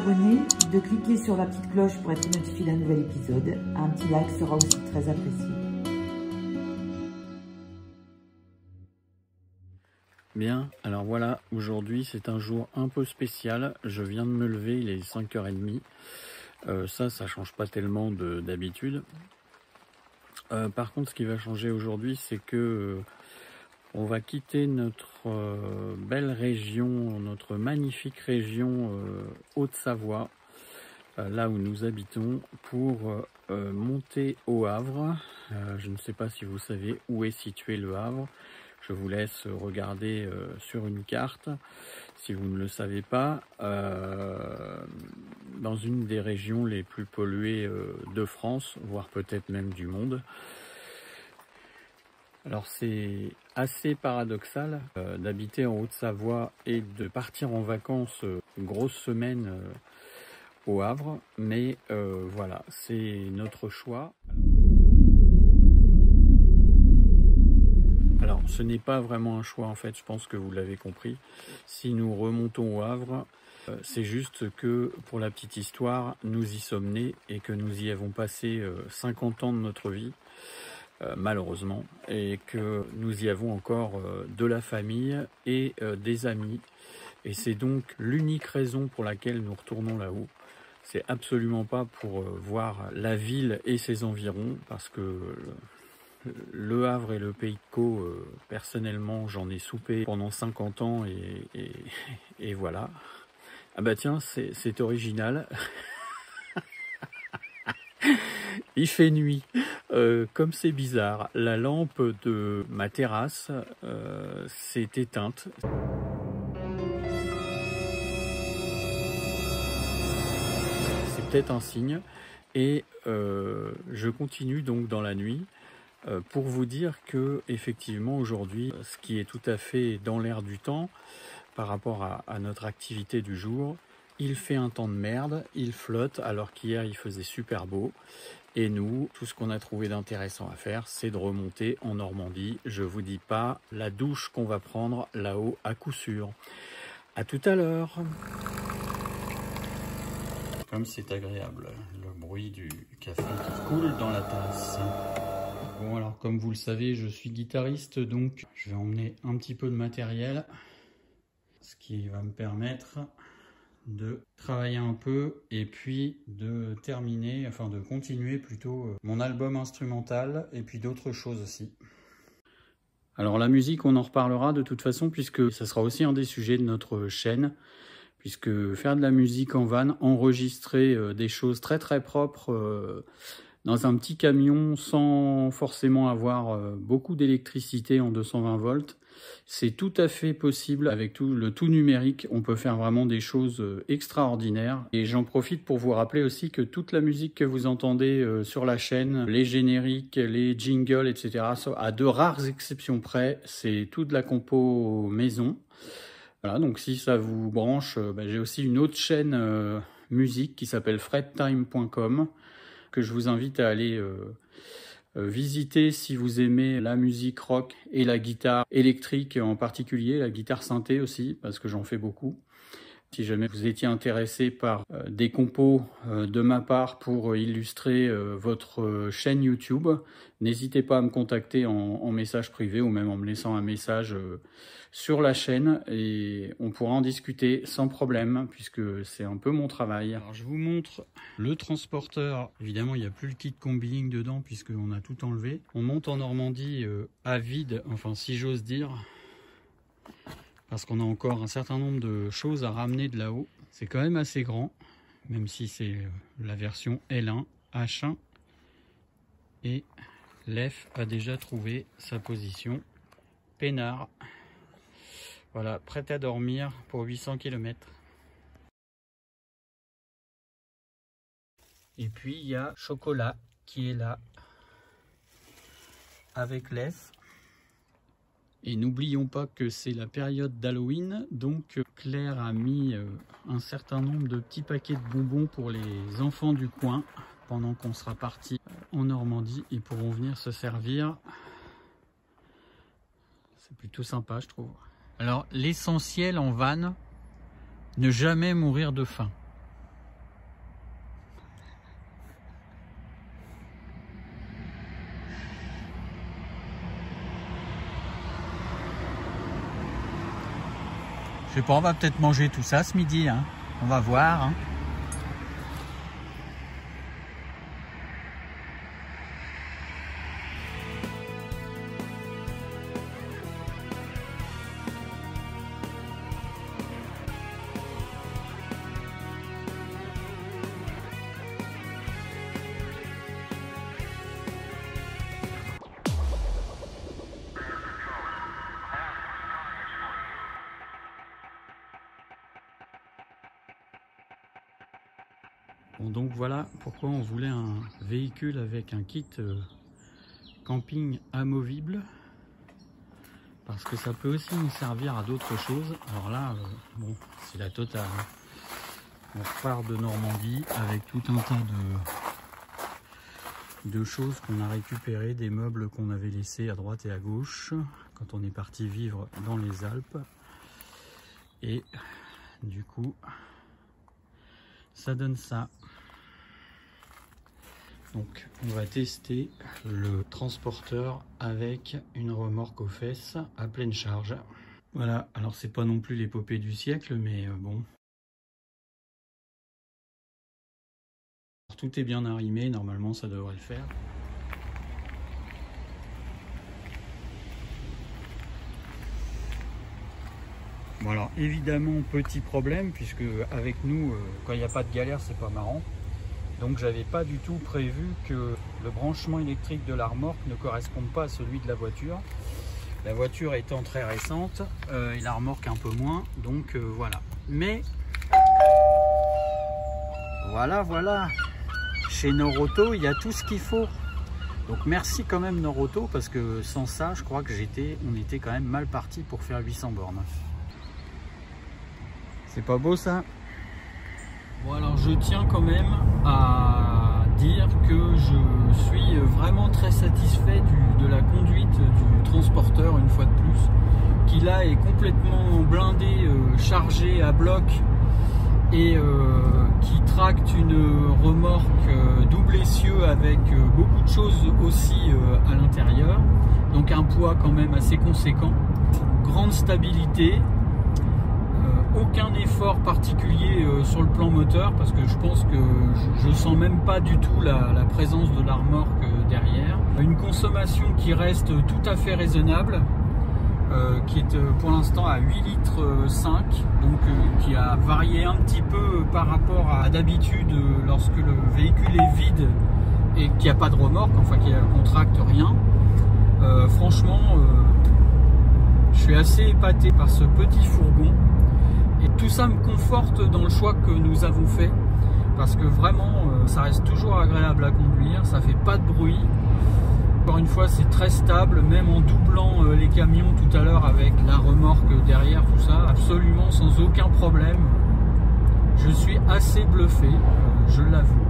abonner, de cliquer sur la petite cloche pour être notifié d'un nouvel épisode. Un petit like sera aussi très apprécié. Bien, alors voilà, aujourd'hui c'est un jour un peu spécial. Je viens de me lever, il est 5h30. Ça change pas tellement d'habitude. Par contre, ce qui va changer aujourd'hui, c'est que on va quitter notre belle région, notre magnifique région Haute-Savoie, là où nous habitons, pour monter au Havre. Je ne sais pas si vous savez où est situé le Havre. Je vous laisse regarder sur une carte, si vous ne le savez pas, dans une des régions les plus polluées de France, voire peut-être même du monde. Alors c'est assez paradoxal d'habiter en Haute-Savoie et de partir en vacances une grosse semaine au Havre, mais voilà, c'est notre choix. Alors ce n'est pas vraiment un choix en fait, je pense que vous l'avez compris. Si nous remontons au Havre, c'est juste que pour la petite histoire, nous y sommes nés et que nous y avons passé 50 ans de notre vie. Malheureusement, et que nous y avons encore de la famille et des amis, et c'est donc l'unique raison pour laquelle nous retournons là-haut. C'est absolument pas pour voir la ville et ses environs, parce que le Havre et le Pays de Caux, personnellement j'en ai soupé pendant 50 ans et voilà. Ah bah tiens, c'est original. Il fait nuit, comme c'est bizarre, la lampe de ma terrasse s'est éteinte. C'est peut-être un signe, et je continue donc dans la nuit pour vous dire que effectivement aujourd'hui, ce qui est tout à fait dans l'air du temps par rapport à notre activité du jour, il fait un temps de merde, il flotte alors qu'hier il faisait super beau. Et nous, tout ce qu'on a trouvé d'intéressant à faire, c'est de remonter en Normandie. Je vous dis pas la douche qu'on va prendre là-haut à coup sûr. À tout à l'heure. Comme c'est agréable, le bruit du café qui coule dans la tasse. Bon alors comme vous le savez, je suis guitariste, donc je vais emmener un petit peu de matériel, ce qui va me permettre de travailler un peu et puis de terminer, enfin de continuer plutôt mon album instrumental et puis d'autres choses aussi. Alors la musique, on en reparlera de toute façon puisque ça sera aussi un des sujets de notre chaîne, puisque faire de la musique en van, enregistrer des choses très très propres dans un petit camion sans forcément avoir beaucoup d'électricité en 220 volts, c'est tout à fait possible avec le tout numérique. On peut faire vraiment des choses extraordinaires. Et j'en profite pour vous rappeler aussi que toute la musique que vous entendez sur la chaîne, les génériques, les jingles, etc., à de rares exceptions près, c'est toute la compo maison. Voilà, donc si ça vous branche, j'ai aussi une autre chaîne musique qui s'appelle fredtime.com que je vous invite à aller visiter si vous aimez la musique rock et la guitare électrique en particulier, la guitare synthé aussi, parce que j'en fais beaucoup. Si jamais vous étiez intéressé par des compos de ma part pour illustrer votre chaîne YouTube, n'hésitez pas à me contacter en message privé ou même en me laissant un message sur la chaîne et on pourra en discuter sans problème puisque c'est un peu mon travail. Alors je vous montre le transporteur. Évidemment, il n'y a plus le kit combining dedans puisqu'on a tout enlevé. On monte en Normandie à vide, enfin si j'ose dire, parce qu'on a encore un certain nombre de choses à ramener de là-haut. C'est quand même assez grand, même si c'est la version L1, H1. Et l'EF a déjà trouvé sa position. Peinard. Voilà, prêt à dormir pour 800 km. Et puis il y a Chocolat qui est là, avec l'EF. Et n'oublions pas que c'est la période d'Halloween, donc Claire a mis un certain nombre de petits paquets de bonbons pour les enfants du coin, pendant qu'on sera parti en Normandie, ils pourront venir se servir. C'est plutôt sympa, je trouve. Alors, l'essentiel en van, ne jamais mourir de faim. Je sais pas, on va peut-être manger tout ça ce midi, hein. On va voir, hein. Bon, donc voilà pourquoi on voulait un véhicule avec un kit camping amovible, parce que ça peut aussi nous servir à d'autres choses. Alors là, bon, c'est la totale. On repart de Normandie avec tout un tas de choses qu'on a récupérées, des meubles qu'on avait laissés à droite et à gauche quand on est parti vivre dans les Alpes. Et du coup, ça donne ça. Donc on va tester le transporteur avec une remorque aux fesses à pleine charge. Voilà, alors c'est pas non plus l'épopée du siècle, mais bon. Tout est bien arrimé, normalement ça devrait le faire. Bon alors évidemment petit problème, puisque avec nous quand il n'y a pas de galère c'est pas marrant. Donc j'avais pas du tout prévu que le branchement électrique de la remorque ne corresponde pas à celui de la voiture. La voiture étant très récente et la remorque un peu moins, donc voilà. Mais voilà, chez Noroto il y a tout ce qu'il faut. Donc merci quand même Noroto, parce que sans ça je crois que on était quand même mal parti pour faire 800 bornes. C'est pas beau ça? Bon alors je tiens quand même à dire que je suis vraiment très satisfait de la conduite du transporteur une fois de plus, qui là est complètement blindé, chargé à bloc et qui tracte une remorque double essieu avec beaucoup de choses aussi à l'intérieur, donc un poids quand même assez conséquent, grande stabilité. Aucun effort particulier sur le plan moteur, parce que je pense que je sens même pas du tout la présence de la remorque derrière. Une consommation qui reste tout à fait raisonnable, qui est pour l'instant à 8,5 litres, donc qui a varié un petit peu par rapport à d'habitude lorsque le véhicule est vide et qu'il n'y a pas de remorque, enfin qu'il ne contracte rien. Franchement, je suis assez épaté par ce petit fourgon. Et tout ça me conforte dans le choix que nous avons fait, parce que vraiment ça reste toujours agréable à conduire, ça fait pas de bruit. Encore une fois c'est très stable, même en doublant les camions tout à l'heure avec la remorque derrière, tout ça, absolument sans aucun problème. Je suis assez bluffé, je l'avoue.